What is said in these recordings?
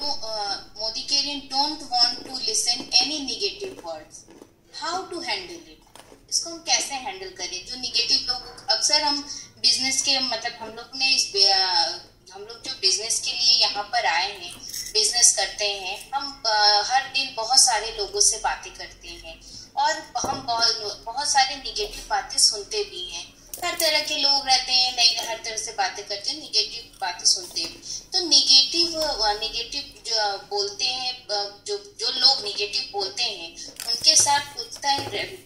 मोदी केरियन don't want to listen any negative words, how to handle it? इसको हम कैसे हैंडल करें? जो नेगेटिव लोग, अक्सर हम बिजनेस के मतलब हम लोग जो बिजनेस के लिए यहाँ पर आए हैं, बिजनेस करते हैं, हम हर दिन बहुत सारे लोगों से बातें करते हैं और हम बहुत सारे नेगेटिव बातें सुनते भी हैं। हर तरह के लोग रहते हैं, नहीं हर तरह से बातें करते हैं, नेगेटिव बातें सुनते हैं। तो नेगेटिव जो बोलते हैं, जो लोग नेगेटिव बोलते हैं उनके साथ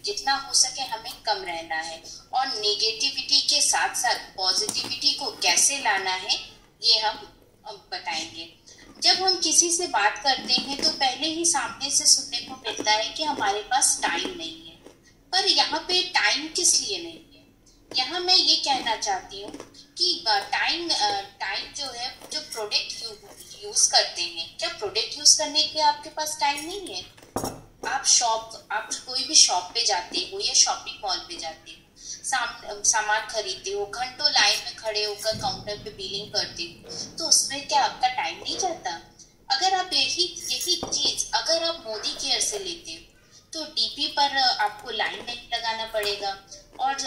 जितना हो सके हमें कम रहना है और नेगेटिविटी के साथ साथ पॉजिटिविटी को कैसे लाना है ये हम बताएंगे। जब हम किसी से बात करते हैं तो पहले ही सामने से सुनने को मिलता है कि हमारे पास टाइम नहीं है, पर यहाँ पे टाइम किस लिए नहीं है? यहाँ मैं ये कहना चाहती हूँ कि टाइम जो है, जो प्रोडक्ट यूज करते हैं, क्या प्रोडक्ट यूज करने के आपके पास टाइम नहीं है? आप कोई भी शॉप पे जाते हो या शॉपिंग मॉल पे जाते हो, सामान खरीदते हो, घंटों लाइन में खड़े होकर काउंटर पे बिलिंग करते हो, तो उसमें क्या आपका टाइम नहीं जाता? अगर आप यही चीज अगर आप मोदी केयर से लेते हो तो डीपी पर आपको लाइन नहीं लगाना पड़ेगा और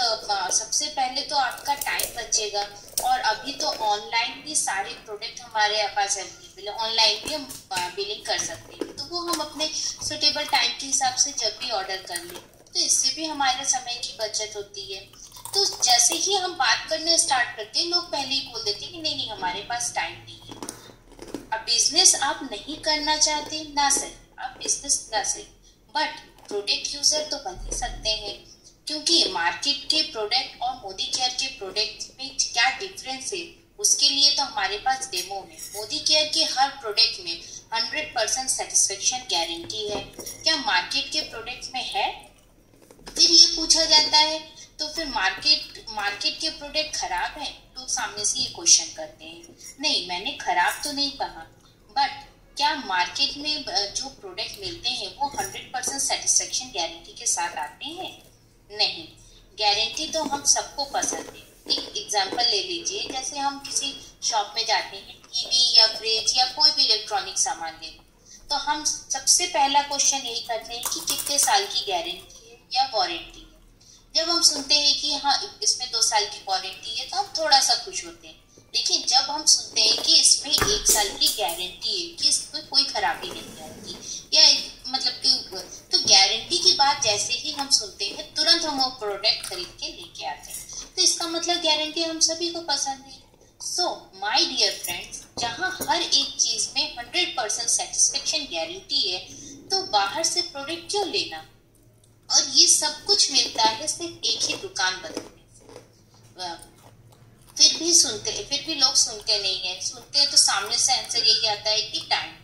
सबसे पहले तो आपका टाइम बचेगा। और अभी तो ऑनलाइन भी सारे प्रोडक्ट हमारे पास अवेलेबल है, ऑनलाइन भी हम बिलिंग कर सकते हैं, तो वो हम अपने सुटेबल टाइम के हिसाब से जब भी ऑर्डर कर लें, तो इससे भी हमारे समय की बचत होती है। तो जैसे ही हम बात करने स्टार्ट करते हैं, लोग पहले ही बोल देते हैं कि नहीं हमारे पास टाइम नहीं है। अब बिजनेस आप नहीं करना चाहते ना सही, आप बिजनेस ना सही, बट प्रोडक्ट यूजर तो बन ही सकते हैं, क्योंकि मार्केट के प्रोडक्ट और मोदी केयर के प्रोडक्ट में क्या डिफरेंस है उसके लिए तो हमारे पास डेमो है। मोदी केयर के हर प्रोडक्ट में 100% सेटिस्फेक्शन गारंटी है, क्या मार्केट के प्रोडक्ट में है? फिर ये पूछा जाता है तो फिर मार्केट के प्रोडक्ट खराब है, लोग सामने से ये क्वेश्चन करते हैं। नहीं, मैंने खराब तो नहीं कहा, बट क्या मार्केट में जो प्रोडक्ट मिलते हैं वो 100% सेटिस्फेक्शन गारंटी के साथ आते हैं? नहीं, गारंटी तो हम सबको पसंद है। एक एग्जांपल ले लीजिए, जैसे हम किसी शॉप में जाते हैं, टीवी या फ्रिज या कोई भी इलेक्ट्रॉनिक सामान ले, तो हम सबसे पहला क्वेश्चन यही करते हैं कि कितने साल की गारंटी है या वारंटी है। जब हम सुनते हैं कि हाँ इसमें 2 साल की वारंटी है तो हम थोड़ा सा खुश होते हैं, लेकिन जब हम सुनते हैं कि इसमें 1 साल की गारंटी है, कि इसमें कोई खराबी नहीं आएगी या मतलब कि, तो गारंटी की बात जैसे ही हम सुनते हैं तुरंत हम वो प्रोडक्ट खरीद के लेके आते हैं, तो इसका मतलब गारंटी हम सभी को पसंद है। सो माय डियर फ्रेंड्स, जहाँ हर एक चीज में 100% सेटिस्फेक्शन गारंटी है, तो बाहर से प्रोडक्ट क्यों लेना? और ये सब कुछ मिलता है सिर्फ एक ही दुकान बदलने से। फिर भी लोग सुनते नहीं है। सुनते हैं तो सामने से आंसर यही आता है कि टाइम नहीं।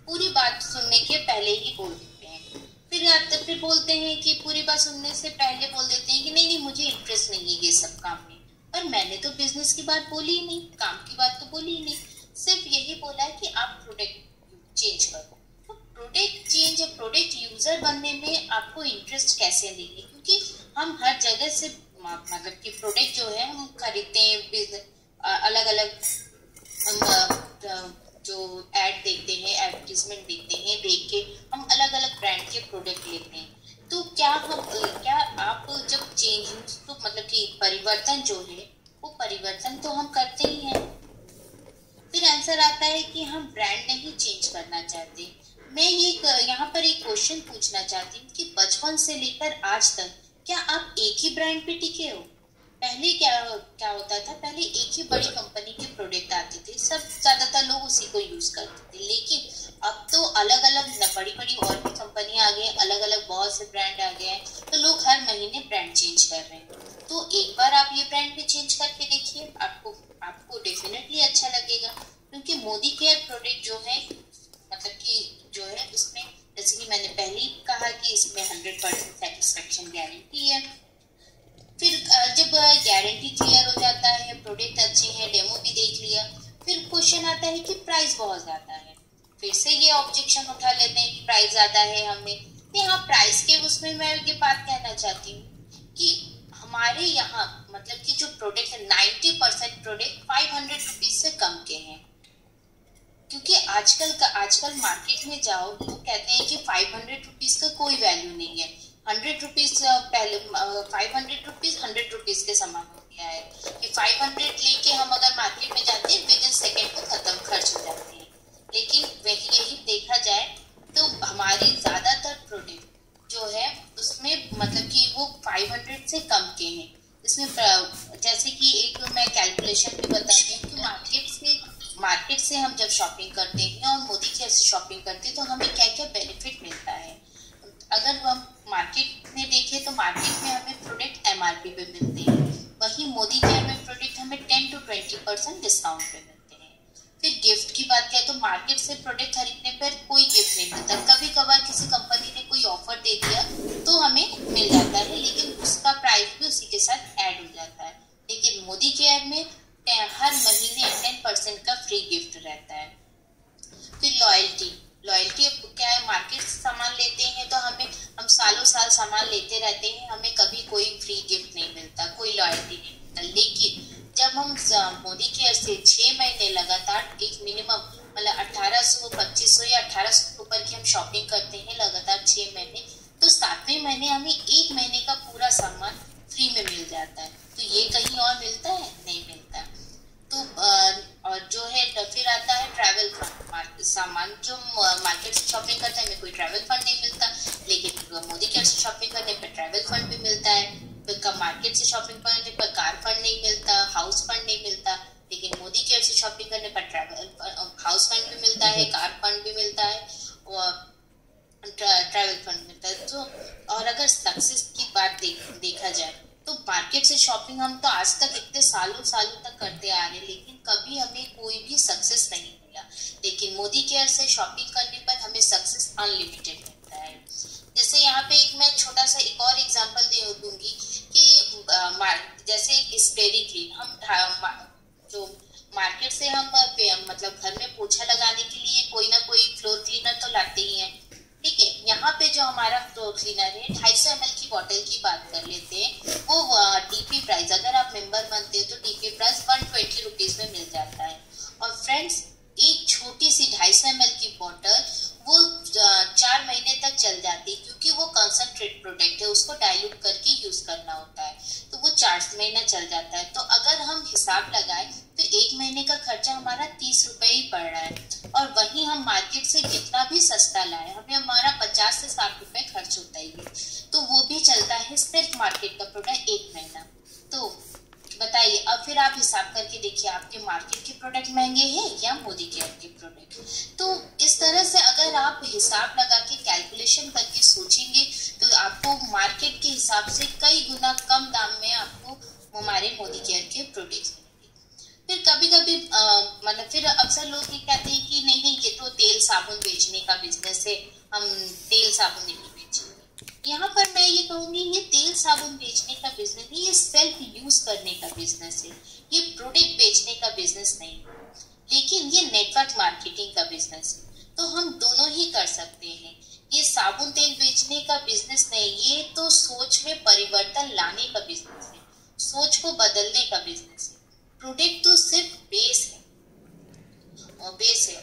पूरी बात सुनने के पहले ही बोल देते हैं। फिर बोलते हैं कि पूरी बात सुनने से पहले बोल देते हैं कि नहीं मुझे इंटरेस्ट नहीं है ये सब काम में। पर मैंने तो बिजनेस की बात बोली ही नहीं, काम की बात तो बोली ही नहीं, सिर्फ यही बोला है कि आप प्रोडक्ट चेंज करो। तो प्रोडक्ट यूजर बनने में आपको इंटरेस्ट कैसे नहीं है? क्योंकि हम हर जगह से मतलब कि प्रोडक्ट जो है हम खरीदते हैं, अलग अलग हम जो एड देखते हैं, एडवर्टीजमेंट देखते हैं, देख के हम अलग अलग ब्रांड के प्रोडक्ट लेते हैं। तो क्या आप जब चेंज तो मतलब कि परिवर्तन जो है वो परिवर्तन तो हम करते ही हैं। फिर आंसर आता है कि हम ब्रांड नहीं चेंज करना चाहते। मैं ये यहाँ पर एक क्वेश्चन पूछना चाहती हूँ कि बचपन से लेकर आज तक क्या आप एक ही ब्रांड पे टिके हो? पहले क्या होता था, पहले एक ही बड़ी कंपनी के प्रोडक्ट आते थे, सब ज्यादातर लोग उसी को यूज करते थे, लेकिन अब तो अलग अलग बड़ी बड़ी और भी कंपनियां आ गई, अलग अलग बहुत से ब्रांड आ गए हैं, तो लोग हर महीने ब्रांड चेंज कर रहे हैं। तो एक बार आप ये ब्रांड भी चेंज करके देखिए, आपको डेफिनेटली अच्छा लगेगा, क्योंकि मोदी केयर प्रोडक्ट जो है मतलब कि जो है उसमें जैसे कि मैंने पहले ही कहा कि इसमें 100% सेटिस्फेक्शन गारंटी है। फिर जब गारंटी क्लियर हो जाता है, प्रोडक्ट अच्छे हैं, डेमो भी देख लिया, फिर क्वेश्चन आता है कि प्राइस बहुत ज्यादा है। फिर से ये ऑब्जेक्शन उठा लेते हैं कि प्राइस ज्यादा है हमें। यहाँ प्राइस के उसमें मैं ये बात कहना चाहती हूँ कि हमारे यहाँ मतलब कि जो प्रोडक्ट है 90% प्रोडक्ट 500 रुपीज से कम के हैं। क्योंकि आजकल मार्केट में जाओ तो कहते हैं कि 500 रुपीज का कोई वैल्यू नहीं है। 100 रुपीज पहले 500 रुपीज 100 रुपीज के समान हो गया है कि 500 लेके हम अगर मार्केट में जाते हैं विद इन सेकेंड को खत्म खर्च हो जाते हैं। लेकिन वही यही देखा जाए तो हमारी ज्यादातर प्रोडक्ट जो है उसमें मतलब कि वो 500 से कम के हैं। इसमें जैसे कि एक मैं कैलकुलेशन भी बताती हूँ कि मार्केट से हम जब शॉपिंग करते हैं और मोदी केयर से शॉपिंग करते हैं तो हमें क्या क्या बेनिफिट मिलता है। अगर हम मार्केट में देखें तो मार्केट में हमें प्रोडक्ट एमआरपी पे मिलते हैं, वही मोदी केयर में प्रोडक्ट हमें 10 to 20% डिस्काउंट पे मिलते हैं। फिर गिफ्ट की बात करें तो मार्केट से प्रोडक्ट खरीदने पर कोई गिफ्ट नहीं मिलता। कभी कभार किसी कंपनी ने कोई ऑफर दे दिया तो हमें मिल जाता है, लेकिन उसका प्राइस भी उसी के साथ ऐड हो जाता है। लेकिन मोदी केयर में हर महीने 10% का फ्री गिफ्ट रहता है। फिर लॉयल्टी क्या है, मार्केट से सामान लेते हैं तो हम सालों साल सामान लेते रहते हैं, हमें कभी कोई फ्री गिफ्ट नहीं मिलता, कोई लॉयल्टी नहीं मिलता। लेकिन जब हम मोदी केयर से 6 महीने लगातार एक मिनिमम मतलब 1800 2500 या 1800 के ऊपर की हम शॉपिंग करते हैं लगातार 6 महीने, तो 7वें महीने हमें 1 महीने का पूरा सामान फ्री में मिल जाता है। तो ये कहीं और मिलता है? नहीं मिलता। तो और जो है फिर आता है ट्रैवल फंड। सामान जो मार्केट से शॉपिंग करते हैं हमें कोई ट्रैवल फंड नहीं मिलता, लेकिन मोदी केयर से शॉपिंग करने पर ट्रैवल फंड भी मिलता है। फिर मार्केट से शॉपिंग करने पर कार फंड नहीं मिलता, हाउस फंड नहीं मिलता, लेकिन मोदी केयर से शॉपिंग करने पर हाउस फंड भी मिलता है, कार फंड भी मिलता है और ट्रैवल फंड मिलता है। तो और अगर सक्सेस की बात देखा जाए तो मार्केट से शॉपिंग हम तो आज तक इतने सालों सालों तक करते आ रहे, लेकिन कभी हमें कोई भी सक्सेस नहीं मिला। लेकिन मोदी केयर से शॉपिंग करने पर हमें सक्सेस अनलिमिटेड मिलता है। जैसे यहाँ पे एक मैं छोटा सा एक और एग्जांपल दे दूंगी कि जैसे स्प्रेरी क्लीन हम जो मार्केट से हम मतलब घर में पोछा लगाने के लिए कोई ना कोई फ्लोर क्लीनर तो लाते ही हैं, ठीक है। यहाँ पे जो हमारा फ्लोर क्लीनर है 250 ml की बोतल की बात कर लेते हैं, वो डीपी प्राइस अगर आप मेंबर बनते हैं तो डीपी प्राइस 120 रुपीज में मिल जाता है। और फ्रेंड्स एक छोटी सी 250 ml की बोतल वो 4 महीने तक चल जाती है, क्योंकि वो कंसंट्रेट प्रोडक्ट है, उसको डाइल्यूट करके यूज करना होता है, तो वो 4 महीना चल जाता है। तो अगर हम हिसाब लगाएं तो 1 महीने का खर्चा हमारा 30 रुपए ही पड़ रहा है, और वहीं हम मार्केट से जितना भी सस्ता लाए हमें हमारा 50 से 60 रुपए खर्च होता ही है, तो वो भी चलता है सिर्फ मार्केट का प्रोडक्ट 1 महीना। तो बताइए अब फिर आप हिसाब करके देखिए आपके मार्केट के प्रोडक्ट महंगे हैं या मोदी केयर के प्रोडक्ट। तो इस तरह से अगर आप हिसाब लगा के कैलकुलेशन करके सोचेंगे तो आपको मार्केट के हिसाब से कई गुना कम दाम में आपको हमारे मोदी केयर के प्रोडक्ट्स मिलेंगे। फिर कभी कभी मतलब फिर अक्सर लोग ये कहते हैं कि नहीं ये तो तेल साबुन बेचने का बिजनेस है, हम तेल साबुन नहीं बेचेंगे। यहाँ पर मैं ये कहूंगी ये तेल साबुन बेचने का बिजनेस नहीं, ये सेल्फ यूज करने का बिजनेस है, ये प्रोडक्ट बेचने का बिजनेस नहीं है, लेकिन ये नेटवर्क मार्केटिंग का बिजनेस है। तो हम दोनों ही कर सकते हैं। ये साबुन तेल बेचने का बिजनेस नहीं, ये तो सोच में परिवर्तन लाने का बिजनेस है, सोच को बदलने का बिजनेस है। प्रोडक्ट तो सिर्फ बेस है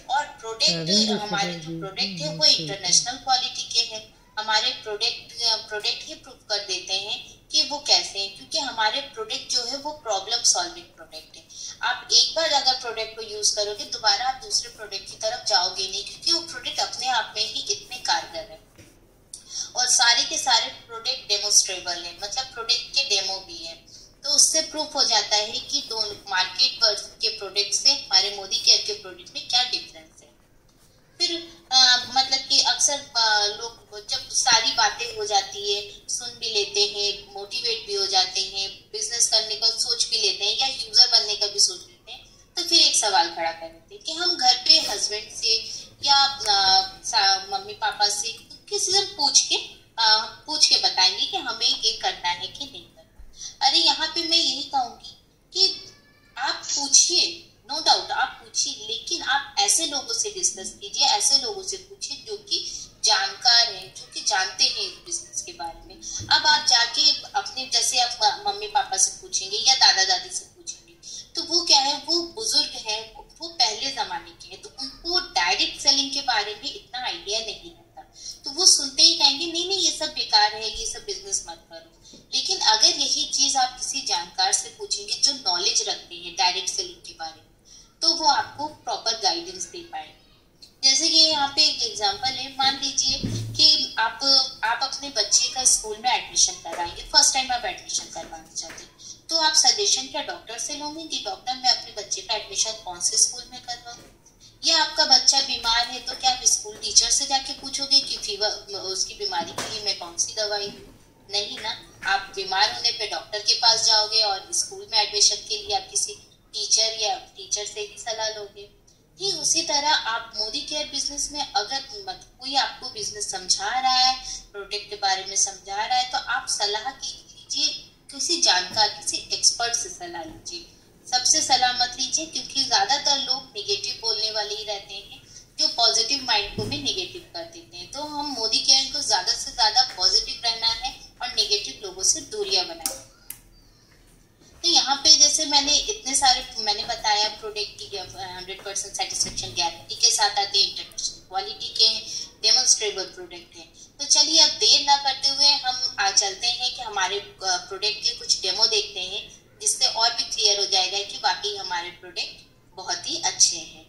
और प्रोडक्ट हमारे जो प्रोडक्ट है वो इंटरनेशनल क्वालिटी के हैं। हमारे प्रोडक्ट ही प्रूव कर देते हैं कि वो कैसे हैं, क्योंकि हमारे प्रोडक्ट जो है वो प्रॉब्लम सॉल्विंग प्रोडक्ट है। आप एक बार अगर प्रोडक्ट को यूज करोगे दोबारा आप दूसरे प्रोडक्ट की तरफ जाओगे नहीं, क्योंकि वो प्रोडक्ट अपने आप में ही इतने कारगर है। और सारे के सारे प्रोडक्ट डेमोस्ट्रेबल है, मतलब प्रोडक्ट के डेमो भी है, तो उससे प्रूफ हो जाता है कि दोनों मार्केट पर के प्रोडक्ट से हमारे मोदी केयर के प्रोडक्ट में क्या डिफरेंस है। फिर मतलब कि अक्सर लोग जब सारी बातें हो जाती है सुन भी लेते हैं, मोटिवेट भी हो जाते हैं, बिजनेस करने का सोच भी लेते हैं या यूजर बनने का भी सोच लेते हैं, तो फिर एक सवाल खड़ा कर देते हैं कि हम घर पे हस्बैंड से या मम्मी पापा से किसी से पूछ के बताएंगे कि हमें ये करना है कि नहीं करना। अरे यहाँ पे मैं यही कहूंगी कि आप पूछिए, नो डाउट आप पूछिए, लेकिन आप ऐसे लोगों से डिस्कस कीजिए, ऐसे लोगों से पूछिए जो कि जानकार हैं, जो कि जानते हैं बिजनेस के बारे में। अब आप जाके अपने जैसे आप मम्मी पापा से पूछेंगे या दादा दादी से पूछेंगे तो वो क्या है, वो बुजुर्ग हैं, वो पहले जमाने के हैं, तो उनको डायरेक्ट सेलिंग के बारे में इतना आइडिया नहीं रहता, तो वो सुनते ही कहेंगे नहीं नहीं ये सब बेकार है, ये सब बिजनेस मत करो। लेकिन अगर यही चीज आप किसी जानकार से पूछेंगे जो नॉलेज रखते हैं डायरेक्ट सेलिंग के बारे में, तो वो आपको प्रॉपर गाइडेंस दे पाएंगे। जैसे कि यहाँ पे एक एग्जांपल है, मान लीजिए कि आप अपने बच्चे का स्कूल में एडमिशन कराएंगे, फर्स्ट टाइम आप एडमिशन करवाना चाहते हैं, तो आप सजेशन क्या डॉक्टर से लोगे कि डॉक्टर मैं अपने बच्चे का एडमिशन कौन से स्कूल में करवाऊं, या आपका बच्चा बीमार है तो क्या आप स्कूल टीचर से जाके पूछोगे कि फीवर उसकी बीमारी के लिए मैं कौन सी दवाई दूं? नहीं ना, आप बीमार होने पे डॉक्टर के पास जाओगे और स्कूल में एडमिशन के लिए आप किसी टीचर से ही सलाह लोगे। ठीक उसी तरह आप मोदी केयर बिजनेस में अगर कोई आपको बिजनेस समझा रहा है, प्रोडक्ट के बारे में समझा रहा है, तो आप सलाह लीजिए किसी जानकार, किसी एक्सपर्ट से सलाह लीजिए। सबसे सलाह मत लीजिए, क्योंकि ज्यादातर लोग निगेटिव बोलने वाले ही रहते हैं जो पॉजिटिव माइंड को भी निगेटिव कर देते हैं। तो हम मोदी केयर को ज्यादा से ज्यादा पॉजिटिव रहना है और निगेटिव लोगों से दूरियां बनाना है। तो यहाँ पे जैसे मैंने बताया प्रोडक्ट की 100% सेटिस्फेक्शन गारंटी के साथ आते हैं, इंटरनेशनल क्वालिटी के हैं, डेमोन्स्ट्रेबल प्रोडक्ट है। तो चलिए अब देर ना करते हुए हम चलते हैं कि हमारे प्रोडक्ट के कुछ डेमो देखते हैं, जिससे और भी क्लियर हो जाएगा कि वाकई हमारे प्रोडक्ट बहुत ही अच्छे हैं।